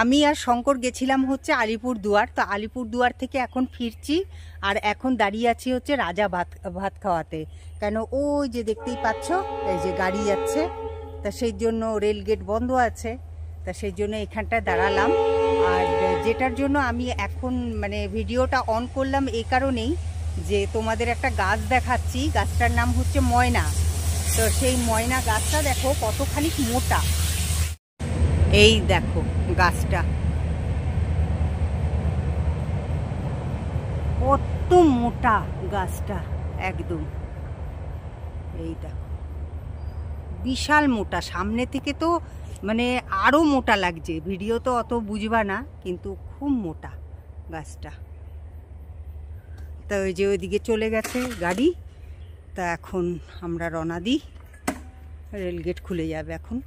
আমি আর শঙ্কর গেছিলাম হচ্ছে আলিপুরদুয়ার। তো আলিপুরদুয়ার থেকে এখন ফিরছি, আর এখন দাঁড়িয়ে আছি হচ্ছে রাজা ভাত খাওয়াতে। কেন ওই যে দেখতেই পাচ্ছ, এই যে গাড়ি যাচ্ছে, তা সেই জন্য রেল গেট বন্ধ আছে, তা সেই জন্য এখানটায় দাঁড়ালাম। আর যেটার জন্য আমি এখন মানে ভিডিওটা অন করলাম এই কারণেই যে তোমাদের একটা গাছ দেখাচ্ছি, গাছটার নাম হচ্ছে ময়না। তো সেই ময়না গাছটা দেখো কতখানি মোটা, এই দেখো গাছটা কত মোটা গাছটা, একদম এই দেখো বিশাল মোটা। সামনে থেকে তো মানে আরো মোটা লাগছে, ভিডিও তো অত বুঝবা না, কিন্তু খুব মোটা গাছটা। তা ওই যে ওইদিকে চলে গেছে গাড়ি, তা এখন আমরা রওনা দিই, রেলগেট খুলে যাবে এখন।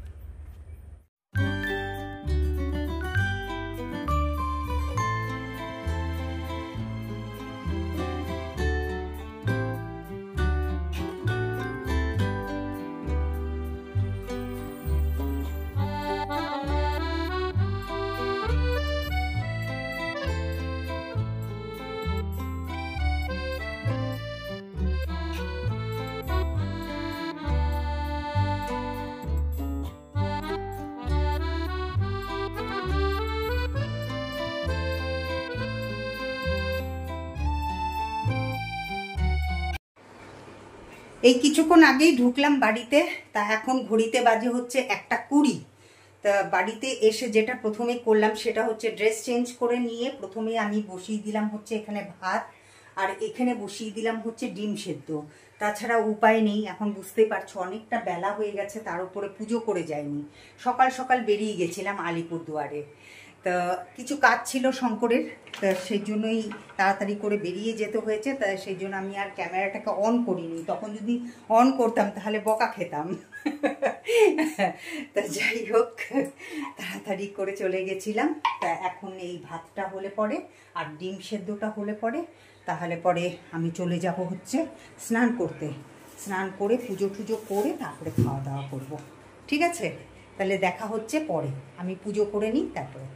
এই কিছুক্ষণ আগেই ঢুকলাম বাড়িতে, তা এখন ঘড়িতে বাজে হচ্ছে 1:20। তা বাড়িতে এসে যেটা প্রথমে করলাম সেটা হচ্ছে ড্রেস চেঞ্জ করে নিয়ে প্রথমে আমি বসিয়ে দিলাম হচ্ছে এখানে ভাত, আর এখানে বসিয়ে দিলাম হচ্ছে ডিম সেদ্ধ। তাছাড়া উপায় নেই, এখন বুঝতেই পারছো অনেকটা বেলা হয়ে গেছে, তার উপরে পুজো করে যায়নি, সকাল সকাল বেরিয়ে গেছিলাম আলিপুরদুয়ারে। তা কিছু কাজ ছিল শঙ্করের, তা সেই জন্যই তাড়াতাড়ি করে বেরিয়ে যেতে হয়েছে। তা সেই জন্য আমি আর ক্যামেরাটাকে অন করিনি, তখন যদি অন করতাম তাহলে বকা খেতাম। তা যাই হোক, তাড়াতাড়ি করে চলে গেছিলাম। তা এখন এই ভাতটা হলে পরে আর ডিম সেদ্ধটা হলে পরে তাহলে পরে আমি চলে যাব হচ্ছে স্নান করতে। স্নান করে পুজো টুজো করে তারপরে খাওয়া দাওয়া করব, ঠিক আছে? তাহলে দেখা হচ্ছে পরে, আমি পুজো করে নিই তারপরে।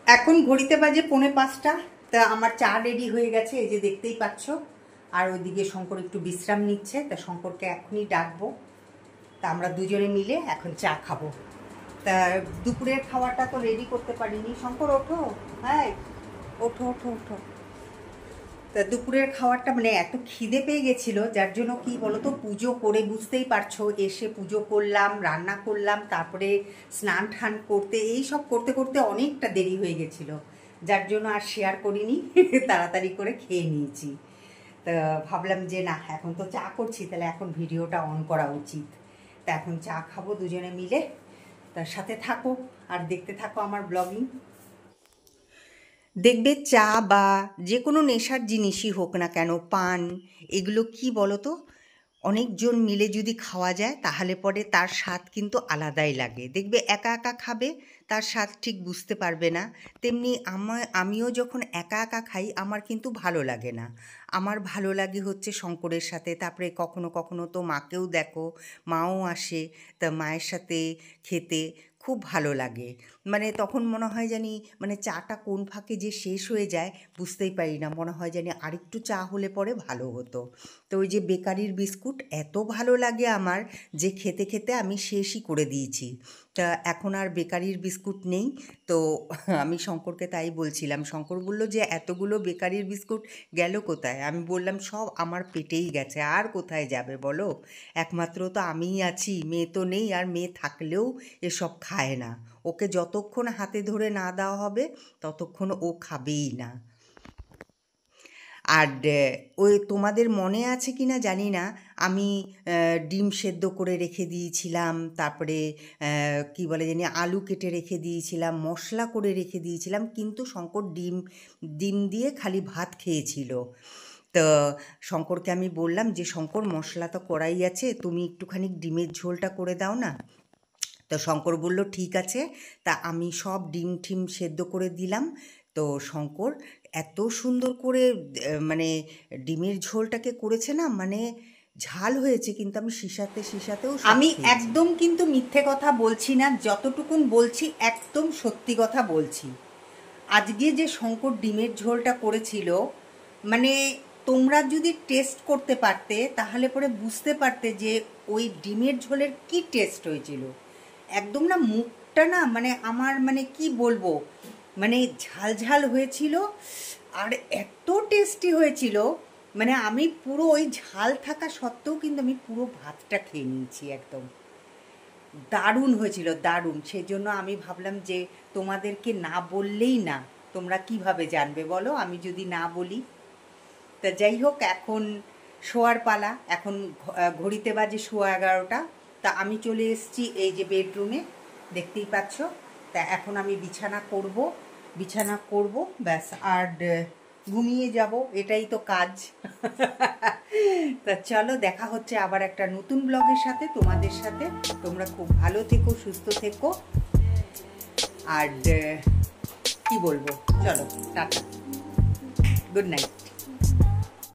এখন ঘড়িতে বাজে 4:45। তা আমার চা রেডি হয়ে গেছে, এই যে দেখতেই পাচ্ছ। আর ওইদিকে শঙ্কর একটু বিশ্রাম নিচ্ছে, তা শঙ্করকে এখনই ডাকবো, তা আমরা দুজনে মিলে এখন চা খাবো। তা দুপুরের খাওয়াটা তো রেডি করতে পারিনি। শঙ্কর ওঠো, হ্যাঁ ওঠো ওঠো ওঠো। তা দুপুরের খাবারটা মানে এত খিদে পেয়ে গেছিলো, যার জন্য কি বলতো, পুজো করে বুঝতেই পারছো, এসে পুজো করলাম, রান্না করলাম, তারপরে স্নান টান করতে, এই সব করতে করতে অনেকটা দেরি হয়ে গেছিলো, যার জন্য আর শেয়ার করিনি। তাড়াতাড়ি করে খেয়ে নিয়েছি। তা ভাবলাম যে না, এখন তো চা করছি, তাহলে এখন ভিডিওটা অন করা উচিত। তা এখন চা খাবো দুজনে মিলে, তার সাথে থাকো আর দেখতে থাকো আমার ব্লগিং। দেখবে চা বা যে কোনো নেশার জিনিসই হোক না কেন, পান, এগুলো কি বলো তো, অনেকজন মিলে যদি খাওয়া যায় তাহলে পরে তার স্বাদ কিন্তু আলাদাই লাগে। দেখবে একা একা খাবে তার স্বাদ ঠিক বুঝতে পারবে না। তেমনি আমিও যখন একা একা খাই আমার কিন্তু ভালো লাগে না। আমার ভালো লাগে হচ্ছে শঙ্করের সাথে, তারপরে কখনো কখনো তো মাকেও দেখো, মাও আসে, তা মায়ের সাথে খেতে খুব ভালো লাগে। মানে তখন মনে হয় জানি মানে চাটা কোন ফাঁকে যে শেষ হয়ে যায় বুঝতেই পারি না, মনে হয় জানি আরেকটু চা হলে পরে ভালো হতো। তো ওই যে বেকারির বিস্কুট এত ভালো লাগে আমার যে খেতে খেতে আমি শেষই করে দিয়েছি। তা এখন আর বেকারির বিস্কুট নেই। তো আমি শঙ্করকে তাই বলছিলাম, শঙ্কর বলল যে এতগুলো বেকারির বিস্কুট গেল কোথায়? আমি বললাম সব আমার পেটেই গেছে, আর কোথায় যাবে বলো? একমাত্র তো আমিই আছি, মেয়ে তো নেই, আর মেয়ে থাকলেও এসব খায় না। ওকে যতক্ষণ হাতে ধরে না দেওয়া হবে ততক্ষণ ও খাবেই না। আর ওই তোমাদের মনে আছে কি না জানি না, আমি ডিম সেদ্ধ করে রেখে দিয়েছিলাম, তারপরে কি বলে জানি আলু কেটে রেখে দিয়েছিলাম, মশলা করে রেখে দিয়েছিলাম, কিন্তু শঙ্কর ডিম ডিম দিয়ে খালি ভাত খেয়েছিল। তো শঙ্করকে আমি বললাম যে শঙ্কর, মশলা তো করাই আছে, তুমি একটুখানি ডিমের ঝোলটা করে দাও না। তো শঙ্কর বলল ঠিক আছে। তা আমি সব ডিম ঠিম সেদ্ধ করে দিলাম। তো শঙ্কর এত সুন্দর করে মানে ডিমের ঝোলটাকে করেছে না, মানে ঝাল হয়েছে, কিন্তু আমি শিশাতেও আমি একদম কিন্তু মিথ্যে কথা বলছি না, যতটুকুন বলছি একদম সত্যি কথা বলছি। আজকে যে শঙ্কর ডিমের ঝোলটা করেছিল, মানে তোমরা যদি টেস্ট করতে পারতে তাহলে পরে বুঝতে পারতে যে ওই ডিমের ঝোলের কি টেস্ট হয়েছিল। একদম না মুখটা না, মানে আমার মানে কি বলবো, মানে ঝাল ঝাল হয়েছিল আর এত টেস্টি হয়েছিল, মানে আমি পুরো ওই ঝাল থাকা সত্ত্বেও কিন্তু আমি পুরো ভাতটা খেয়ে নিয়েছি। একদম দারুণ হয়েছিল, দারুণ। সেই জন্য আমি ভাবলাম যে তোমাদেরকে না বললেই না, তোমরা কিভাবে জানবে বলো আমি যদি না বলি। তা যাই হোক, এখন শোয়ার পালা, এখন ঘড়িতে বাজে 11:15। তা আমি চলে এসেছি এই যে বেডরুমে, দেখতেই পাচ্ছ। তা এখন আমি বিছানা করব ব্যাস, আর ঘুমিয়ে যাব, এটাই তো কাজ। তা চলো, দেখা হচ্ছে আবার একটা নতুন ব্লগের সাথে, তোমাদের সাথে। তোমরা খুব ভালো থেকো, সুস্থ থেকো, আর কি বলবো, চলো টাটা, গুড নাইট।